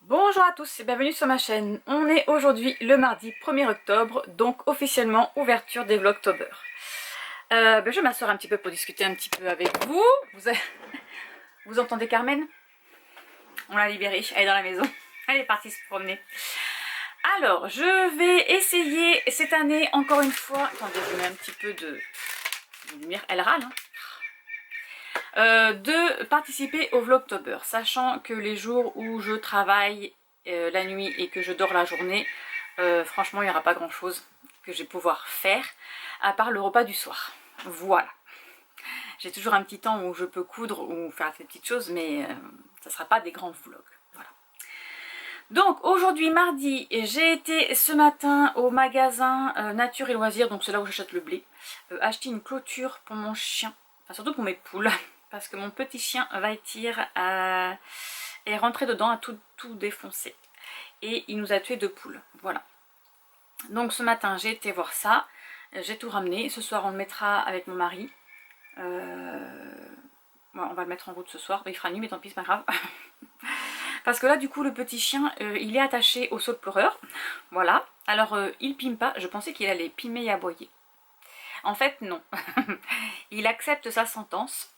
Bonjour à tous et bienvenue sur ma chaîne. On est aujourd'hui le mardi 1er octobre, donc officiellement ouverture des Vlogtober. Je vais m'asseoir un petit peu pour discuter un petit peu avec vous. Vous entendez Carmen? On l'a libérée, elle est dans la maison. Elle est partie se promener. Alors, je vais essayer cette année encore une fois... Attendez, je mets un petit peu de lumière. Elle râle, hein. De participer au Vlogtober, sachant que les jours où je travaille la nuit et que je dors la journée, franchement il n'y aura pas grand chose que je vais pouvoir faire à part le repas du soir. Voilà, j'ai toujours un petit temps où je peux coudre ou faire ces petites choses, mais ça ne sera pas des grands vlogs. Voilà. Donc aujourd'hui mardi, j'ai été ce matin au magasin Nature et Loisirs, donc c'est là où j'achète le blé, acheter une clôture pour mon chien, enfin surtout pour mes poules. Parce que mon petit chien Vaitir est rentré dedans, a tout défoncé. Et il nous a tué 2 poules. Voilà. Donc ce matin, j'ai été voir ça. J'ai tout ramené. Ce soir, on le mettra avec mon mari. Bon, on va le mettre en route ce soir. Il fera nuit, mais tant pis, c'est pas grave. Parce que là, du coup, le petit chien, il est attaché au seau de pleureur. Voilà. Alors, il pime pas. Je pensais qu'il allait pimer et aboyer. En fait, non. Il accepte sa sentence.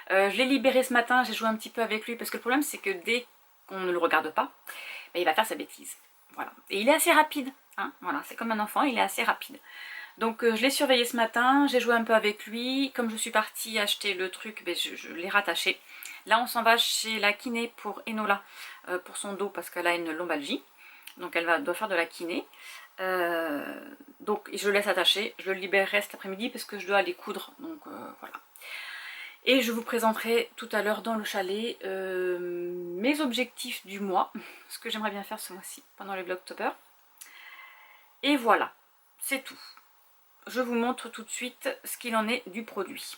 Je l'ai libéré ce matin, j'ai joué un petit peu avec lui parce que le problème c'est que dès qu'on ne le regarde pas, ben, il va faire sa bêtise. Voilà. Et il est assez rapide, hein, voilà, c'est comme un enfant, il est assez rapide. Donc je l'ai surveillé ce matin, j'ai joué un peu avec lui. Comme je suis partie acheter le truc, ben, je l'ai rattaché. Là on s'en va chez la kiné pour Enola, pour son dos parce qu'elle a une lombalgie. Donc elle doit faire de la kiné. Donc je le laisse attacher, je le libérerai cet après-midi parce que je dois aller coudre. Donc voilà. Et je vous présenterai tout à l'heure dans le chalet mes objectifs du mois, ce que j'aimerais bien faire ce mois-ci pendant les Vlogtober. Et voilà, c'est tout. Je vous montre tout de suite ce qu'il en est du produit.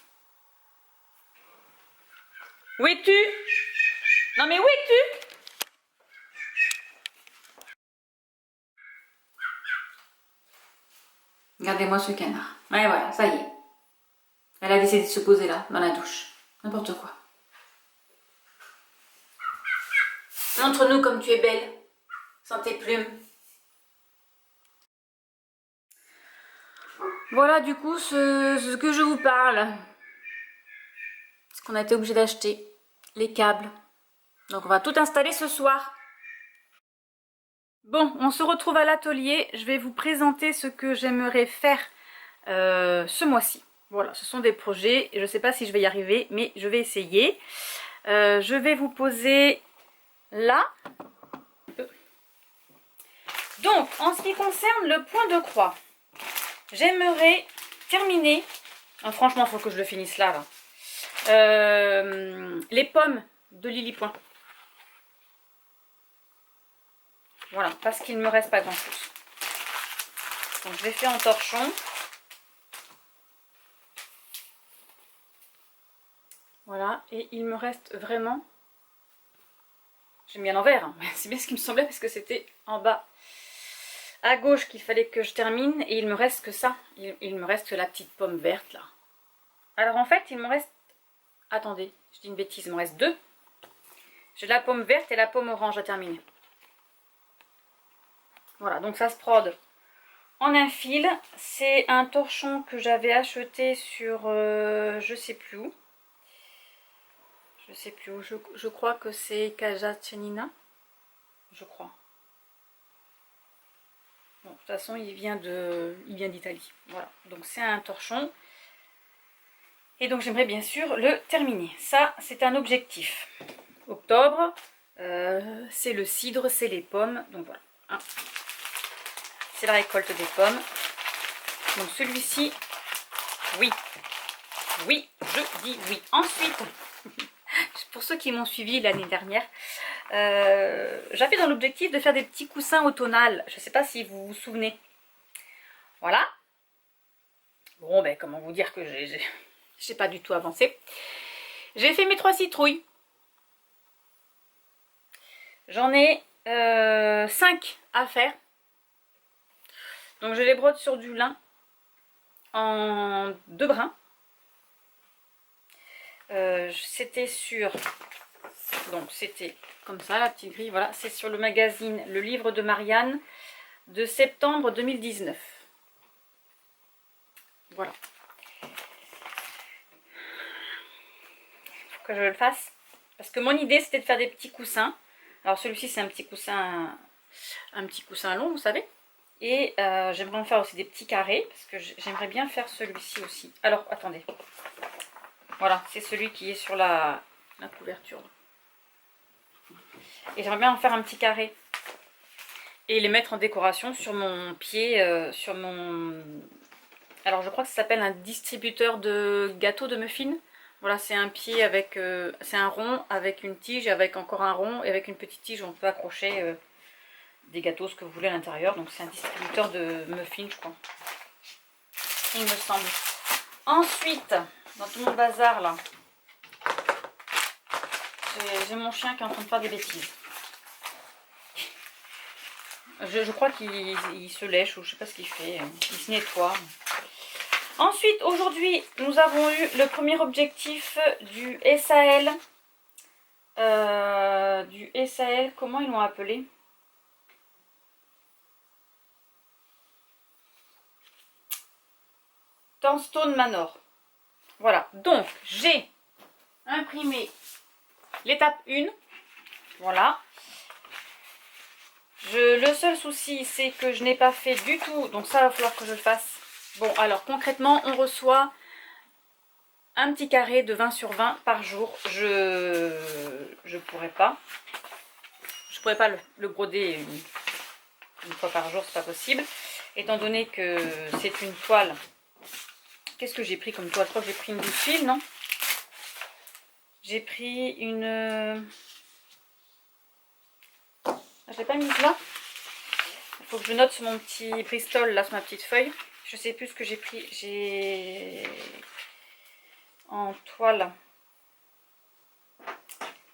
Où es-tu? Non mais où es-tu? Regardez-moi ce canard. Ouais voilà, ça y est. Elle a décidé de se poser là, dans la douche. N'importe quoi. Montre-nous comme tu es belle, sans tes plumes. Voilà du coup ce que je vous parle. Ce qu'on a été obligé d'acheter. Les câbles. Donc on va tout installer ce soir. Bon, on se retrouve à l'atelier. Je vais vous présenter ce que j'aimerais faire ce mois-ci. Voilà, ce sont des projets. Je ne sais pas si je vais y arriver, mais je vais essayer. Je vais vous poser là. Donc, en ce qui concerne le point de croix, j'aimerais terminer. Franchement, il faut que je le finisse là. Les pommes de Lily Point. Voilà, parce qu'il ne me reste pas grand chose. Donc je l'ai fait en torchon. Voilà, et il me reste vraiment... J'ai mis à l'envers, hein. C'est bien ce qui me semblait parce que c'était en bas à gauche qu'il fallait que je termine. Et il me reste que ça. Il me reste que la petite pomme verte là. Alors en fait, il me reste... Attendez, je dis une bêtise, il me reste 2. J'ai la pomme verte et la pomme orange à terminer. Voilà, donc ça se prod en un fil. C'est un torchon que j'avais acheté sur je sais plus où. Je sais plus où. Je crois que c'est Casa Cenina. Je crois. Bon, de toute façon, il vient d'Italie. Voilà, donc c'est un torchon. Et donc j'aimerais bien sûr le terminer. Ça, c'est un objectif. Octobre, c'est le cidre, c'est les pommes. Donc voilà. Hein. c'est la récolte des pommes. Donc celui-ci, oui. Oui, je dis oui. Ensuite, pour ceux qui m'ont suivi l'année dernière, j'avais dans l'objectif de faire des petits coussins automnales. Je ne sais pas si vous vous souvenez. Voilà. Bon, ben comment vous dire que j'ai pas du tout avancé. J'ai fait mes 3 citrouilles. J'en ai 5 à faire. Donc je les brode sur du lin en 2 brins. C'était sur... Donc c'était comme ça la petite grille. Voilà, c'est sur le magazine Le Livre de Marianne de septembre 2019. Voilà. Faut que je le fasse. Parce que mon idée c'était de faire des petits coussins. Alors celui-ci c'est un petit coussin long, vous savez. Et j'aimerais en faire aussi des petits carrés. Parce que j'aimerais bien faire celui-ci aussi. Alors attendez. Voilà, c'est celui qui est sur la couverture. Et j'aimerais bien en faire un petit carré. Et les mettre en décoration sur mon pied, sur mon... Alors je crois que ça s'appelle un distributeur de gâteaux de muffins. Voilà, c'est un pied avec... c'est un rond avec une tige, avec encore un rond, et avec une petite tige où on peut accrocher des gâteaux, ce que vous voulez à l'intérieur. Donc c'est un distributeur de muffins, je crois. Il me semble. Ensuite, dans tout mon bazar là, j'ai mon chien qui est en train de faire des bêtises. Je crois qu'il se lèche ou je sais pas ce qu'il fait. Il se nettoie. Ensuite, aujourd'hui, nous avons eu le premier objectif du SAL. Comment ils l'ont appelé? Thornstone Manor. Voilà. Donc, j'ai imprimé l'étape 1. Voilà. Le seul souci, c'est que je n'ai pas fait du tout. Donc ça, il va falloir que je le fasse. Bon, alors concrètement, on reçoit un petit carré de 20 sur 20 par jour. Je pourrais pas. Je pourrais pas le broder une fois par jour, c'est pas possible. Étant donné que c'est une toile. Qu'est-ce que j'ai pris comme toile? Je crois que j'ai pris une 12 fil, non? J'ai pris une... Je l'ai pas mise là. Il faut que je note sur mon petit Bristol, là, sur ma petite feuille. Je sais plus ce que j'ai pris. J'ai en toile.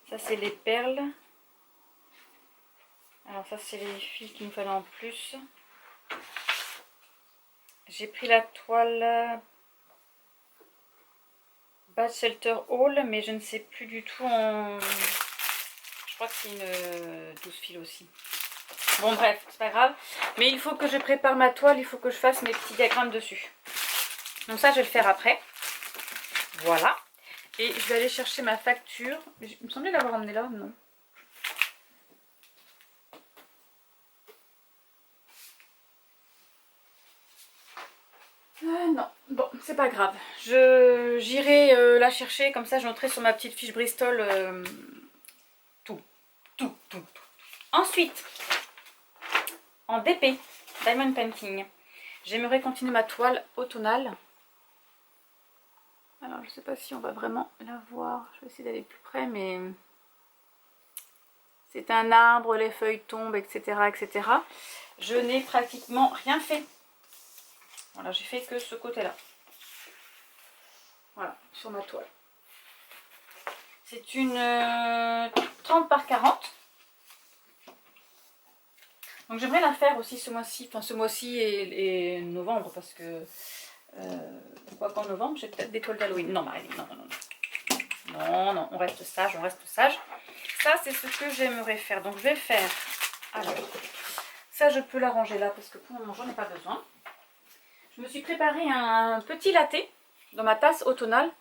Ça, c'est les perles. Alors ça, c'est les fils qu'il me fallait en plus. J'ai pris la toile Bachelor Hall, mais je ne sais plus du tout en... Je crois que c'est une 12 fils aussi. Bon bref, c'est pas grave. Mais il faut que je prépare ma toile, il faut que je fasse mes petits diagrammes dessus. Donc ça, je vais le faire après. Voilà. Et je vais aller chercher ma facture. Il me semblait l'avoir emmenée là, non? Non, bon, c'est pas grave. J'irai la chercher, comme ça je noterai sur ma petite fiche Bristol tout. Ensuite, en DP, Diamond Painting, j'aimerais continuer ma toile automnale. Alors je sais pas si on va vraiment la voir, je vais essayer d'aller plus près, mais c'est un arbre, les feuilles tombent, etc. etc. Je n'ai pratiquement rien fait. Voilà, j'ai fait que ce côté-là. Voilà, sur ma toile. C'est une 30 par 40. Donc j'aimerais la faire aussi ce mois-ci, enfin ce mois-ci et novembre, parce que quoi qu'en novembre j'ai peut-être des toiles d'Halloween. Non Marie, non, on reste sage, Ça c'est ce que j'aimerais faire. Donc je vais faire, alors ça je peux la ranger là parce que pour le moment j'en ai pas besoin. Je me suis préparé un petit latte dans ma tasse automnale.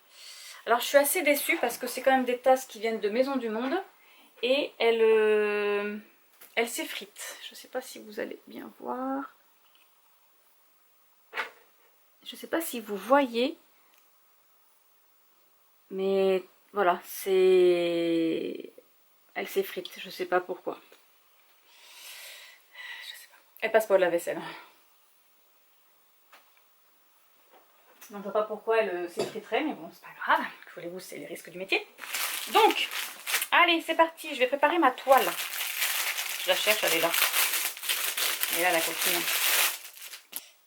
Alors je suis assez déçue parce que c'est quand même des tasses qui viennent de Maison du Monde et elles s'effritent. Je ne sais pas si vous allez bien voir. Je ne sais pas si vous voyez. Mais voilà, c'est... Elle s'effrite, je ne sais pas pourquoi. Je sais pas. Elle passe pas au lave-vaisselle. Donc je vois pas pourquoi elle s'effriterait, mais bon, c'est pas grave. Voulez-vous, c'est les risques du métier. Donc, allez, c'est parti. Je vais préparer ma toile. Je la cherche, elle est là. Elle est là, la coquine.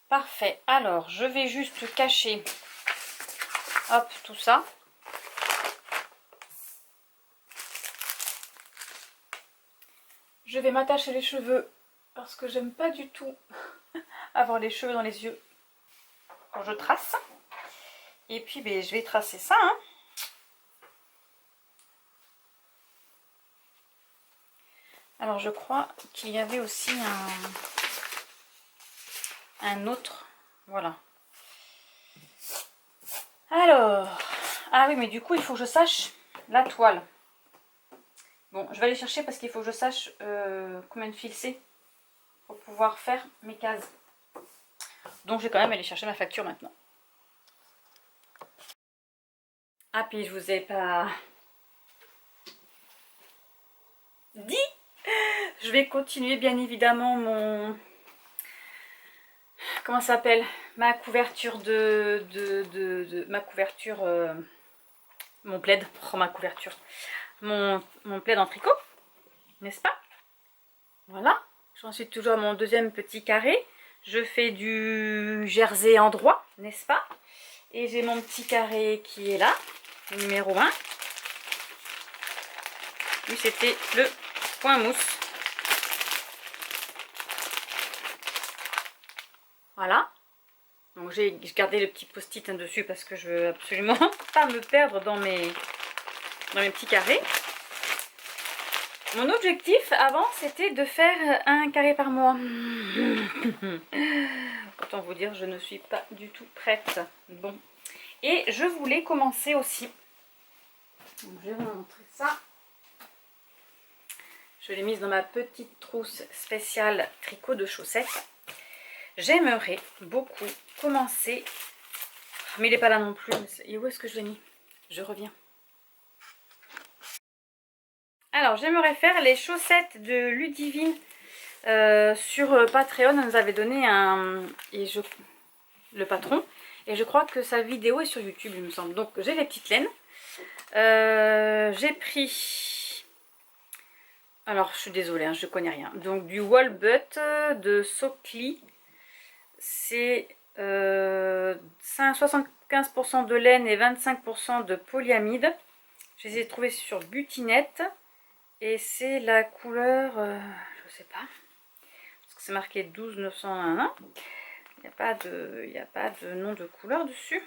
Parfait. Alors, je vais juste cacher, hop, tout ça. Je vais m'attacher les cheveux parce que j'aime pas du tout avoir les cheveux dans les yeux quand je trace. Et puis, ben, je vais tracer ça, hein. Alors, je crois qu'il y avait aussi un autre. Voilà. Alors, ah oui, mais du coup, il faut que je sache la toile. Bon, je vais aller chercher parce qu'il faut que je sache combien de fils c'est pour pouvoir faire mes cases. Donc, je vais quand même aller chercher ma facture maintenant. Ah, puis je vous ai pas dit. Je vais continuer bien évidemment mon... Comment ça s'appelle? Ma couverture ma couverture... mon plaid. Oh, ma couverture. Mon plaid en tricot. N'est-ce pas? Voilà. J'en suis toujours à mon deuxième petit carré. Je fais du jersey en droit, n'est-ce pas? Et j'ai mon petit carré qui est là, le numéro 1. Lui, c'était le point mousse. Voilà. Donc j'ai gardé le petit post-it dessus parce que je veux absolument pas me perdre dans mes petits carrés. Mon objectif avant, c'était de faire un carré par mois. Autant vous dire, je ne suis pas du tout prête. Bon. Et je voulais commencer aussi. Donc, je vais vous montrer ça. Je l'ai mise dans ma petite trousse spéciale tricot de chaussettes. J'aimerais beaucoup commencer. Mais il n'est pas là non plus. Et où est-ce que je l'ai mis? Je reviens. Alors, j'aimerais faire les chaussettes de Ludivine sur Patreon. Elle nous avait donné le patron. Et je crois que sa vidéo est sur YouTube, il me semble. Donc, j'ai les petites laines. J'ai pris... Alors, je suis désolée, hein, je ne connais rien. Donc, du Wallbutt de Socli. C'est 75% de laine et 25% de polyamide. Je les ai trouvés sur Butinette. Et c'est la couleur, je sais pas, parce que c'est marqué 12 901. Il n'y a pas de nom de couleur dessus.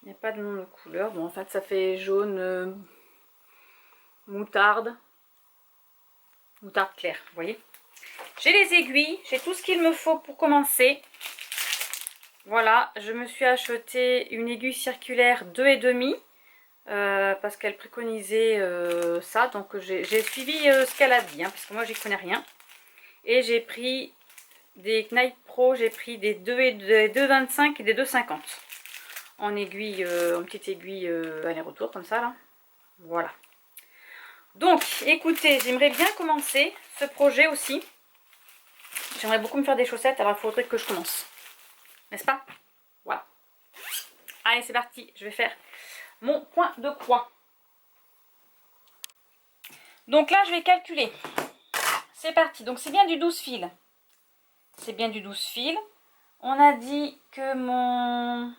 Il n'y a pas de nom de couleur. Bon, en fait, ça fait jaune, moutarde claire, vous voyez. J'ai les aiguilles, j'ai tout ce qu'il me faut pour commencer. Voilà, je me suis acheté une aiguille circulaire 2,5. Parce qu'elle préconisait ça, donc j'ai suivi ce qu'elle a dit, hein, parce que moi j'y connais rien. Et j'ai pris des Knight Pro, j'ai pris des 2,25 et des 2,50 en aiguille, en petite aiguille aller-retour comme ça là. Voilà. Donc écoutez, j'aimerais bien commencer ce projet aussi. J'aimerais beaucoup me faire des chaussettes, alors il faudrait que je commence, n'est-ce pas? Voilà. Allez, c'est parti, je vais faire mon point de croix. Donc là, je vais calculer. C'est parti. Donc c'est bien du 12 fils. C'est bien du 12 fils. On a dit que mon...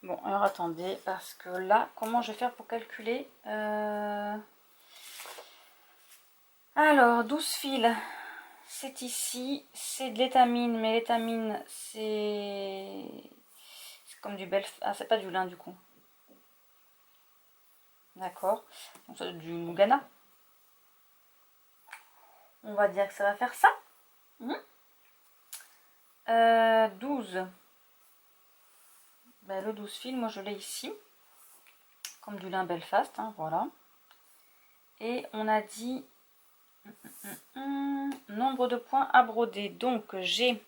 Bon, alors attendez, parce que là, comment je vais faire pour calculer Alors, 12 fils, c'est ici. C'est de l'étamine, mais l'étamine, c'est comme du bel... Ah, c'est pas du lin du coup. D'accord. Donc c'est du Lugana. On va dire que ça va faire ça. 12. Ben, le 12 fils, moi je l'ai ici. Comme du lin Belfast, hein, voilà. Et on a dit nombre de points à broder. Donc j'ai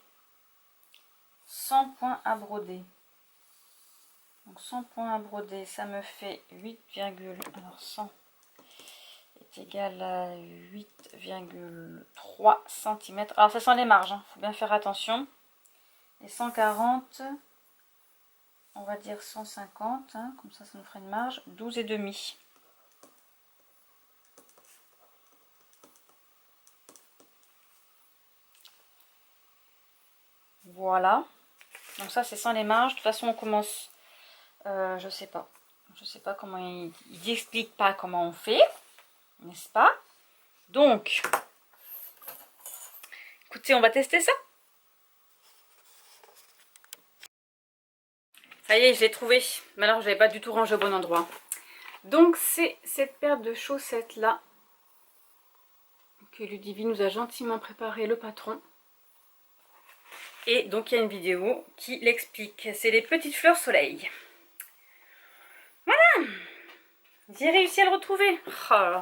100 points à broder. Donc 100 points à broder, ça me fait 8, alors 100 est égal à 8,3 cm. Alors ça sent les marges, hein. Faut bien faire attention. Et 140, on va dire 150, hein, comme ça nous fera une marge. 12,5. Voilà. Donc ça c'est sans les marges. De toute façon on commence, je sais pas comment il n'explique pas comment on fait, n'est-ce pas? Donc, écoutez, on va tester ça. Ça y est, je l'ai trouvé. Mais alors, je n'avais pas du tout rangé au bon endroit. Donc, c'est cette paire de chaussettes là que Ludivine nous a gentiment préparé, le patron. Et donc, il y a une vidéo qui l'explique. C'est les petites fleurs soleil. Voilà. J'ai réussi à le retrouver. Oh,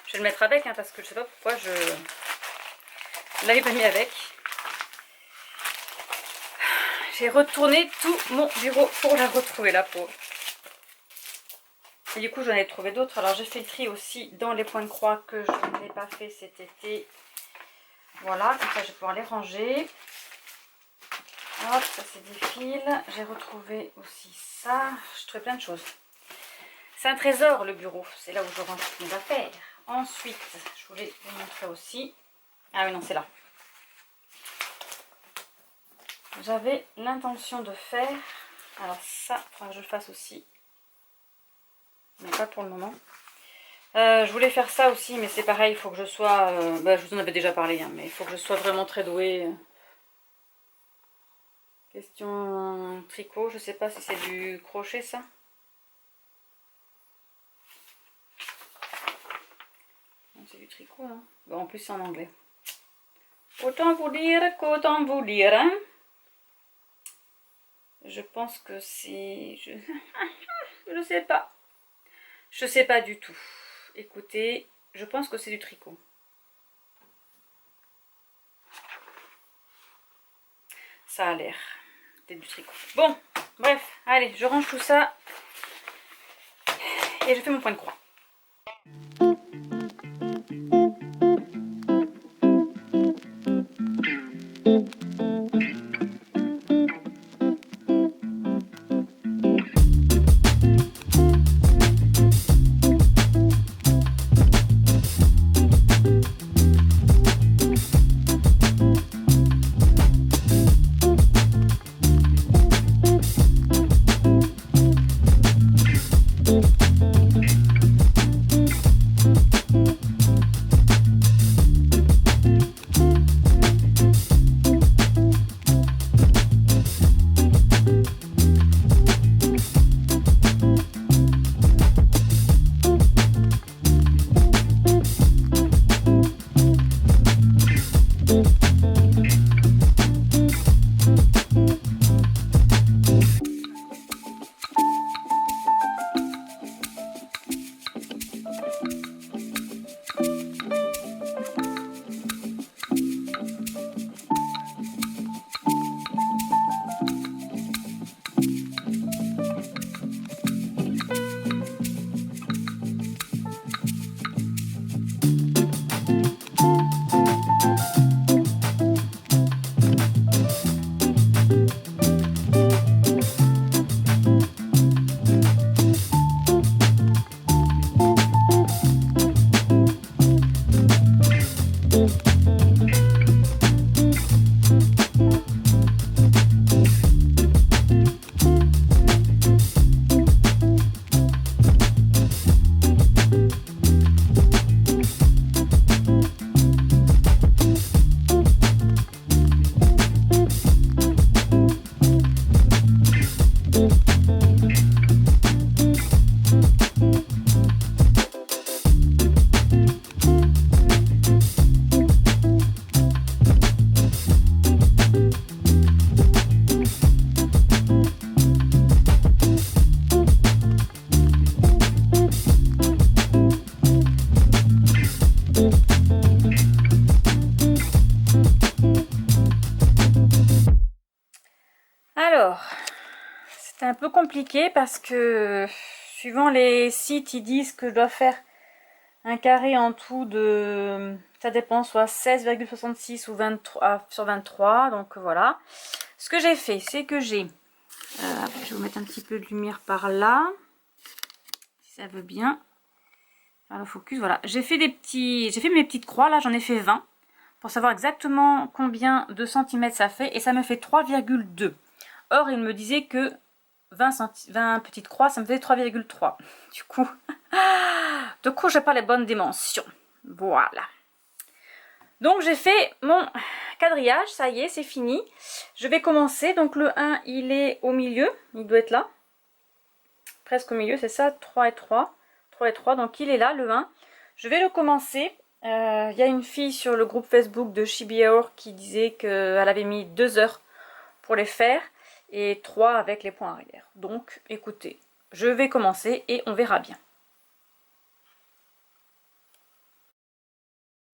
je vais le mettre avec, hein, parce que je sais pas pourquoi je l'avais pas mis avec. J'ai retourné tout mon bureau pour la retrouver, la pauvre. Et du coup, j'en ai trouvé d'autres. Alors, j'ai fait le tri aussi dans les points de croix que je n'ai pas fait cet été. Voilà, comme ça, je vais pouvoir les ranger. Hop, ça, c'est des fils. J'ai retrouvé aussi ça. J'ai trouvé plein de choses. C'est un trésor, le bureau. C'est là où je range toutes mes affaires. Ensuite, je voulais vous montrer aussi. Ah oui, non, c'est là. J'avais l'intention de faire, alors ça, il faudra que je le fasse aussi, mais pas pour le moment. Je voulais faire ça aussi, mais c'est pareil, il faut que je sois, je vous en avais déjà parlé, hein, mais il faut que je sois vraiment très douée. Question tricot, je sais pas si c'est du crochet ça. C'est du tricot, hein. Bon, en plus c'est en anglais. Autant vous dire qu'autant vous dire, hein. Je pense que c'est... Je sais pas. Je sais pas du tout. Écoutez, je pense que c'est du tricot. Ça a l'air d'être du tricot. Bon, bref, allez, je range tout ça. Et je fais mon point de croix. Alors, c'était un peu compliqué parce que suivant les sites, ils disent que je dois faire un carré en tout de, ça dépend, soit 16,66 ou 23 sur 23. Donc voilà. Ce que j'ai fait, c'est que je vais vous mettre un petit peu de lumière par là, si ça veut bien. Faire le focus, voilà. J'ai fait mes petites croix, là j'en ai fait 20, pour savoir exactement combien de centimètres ça fait, et ça me fait 3,2. Or, il me disait que 20 petites croix, ça me faisait 3,3. Du coup, j'ai pas les bonnes dimensions. Voilà. Donc j'ai fait mon quadrillage, ça y est, c'est fini. Je vais commencer. Donc le 1, il est au milieu, il doit être là. Presque au milieu, c'est ça, 3 et 3. 3 et 3, donc il est là, le 1. Je vais le commencer. Il y a une fille sur le groupe Facebook de Shibiaor qui disait qu'elle avait mis 2 heures pour les faire et 3 avec les points arrière. Donc écoutez, je vais commencer et on verra bien.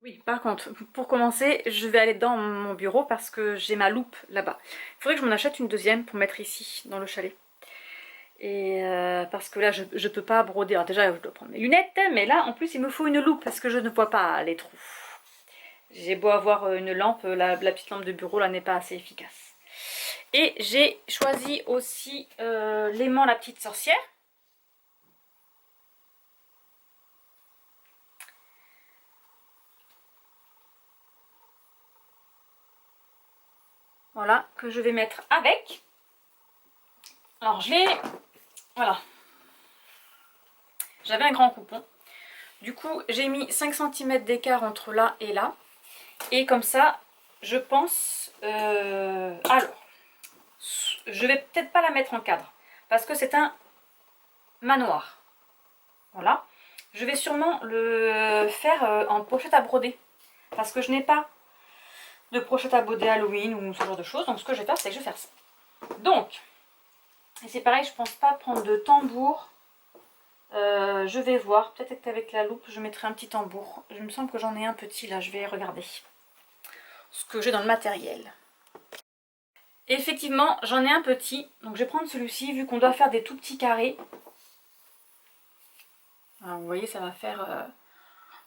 Oui, par contre, pour commencer, je vais aller dans mon bureau parce que j'ai ma loupe là-bas. Il faudrait que je m'en achète une deuxième pour mettre ici, dans le chalet. Et parce que là, je peux pas broder. Alors déjà, je dois prendre mes lunettes, mais là, en plus, il me faut une loupe parce que je ne vois pas les trous. J'ai beau avoir une lampe, la petite lampe de bureau, là, n'est pas assez efficace. Et j'ai choisi aussi l'aimant la petite sorcière. Voilà, que je vais mettre avec. Alors je l'ai... Voilà. J'avais un grand coupon. Du coup, j'ai mis 5 cm d'écart entre là et là. Et comme ça, je pense... Alors, je vais peut-être pas la mettre en cadre. Parce que c'est un manoir. Voilà. Je vais sûrement le faire en pochette à broder. Parce que je n'ai pas de pochette à broder Halloween ou ce genre de choses. Donc ce que je vais faire, c'est que je vais faire ça. Donc, et c'est pareil, je pense pas prendre de tambour. Je vais voir, peut-être qu'avec la loupe je mettrai un petit tambour. Il me semble que j'en ai un petit là, je vais regarder ce que j'ai dans le matériel. Et effectivement, j'en ai un petit, donc je vais prendre celui-ci vu qu'on doit faire des tout petits carrés. Alors, vous voyez, ça va faire...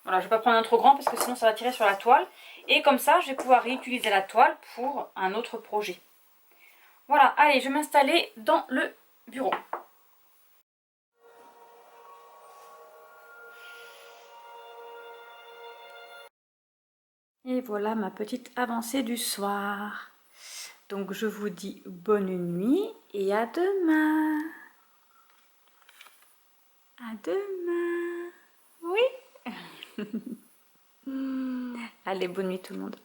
Voilà, je vais pas prendre un trop grand parce que sinon ça va tirer sur la toile. Et comme ça, je vais pouvoir réutiliser la toile pour un autre projet. Voilà, allez, je vais m'installer dans le bureau. Et voilà ma petite avancée du soir. Donc je vous dis bonne nuit et à demain. À demain. Oui. Allez, bonne nuit tout le monde.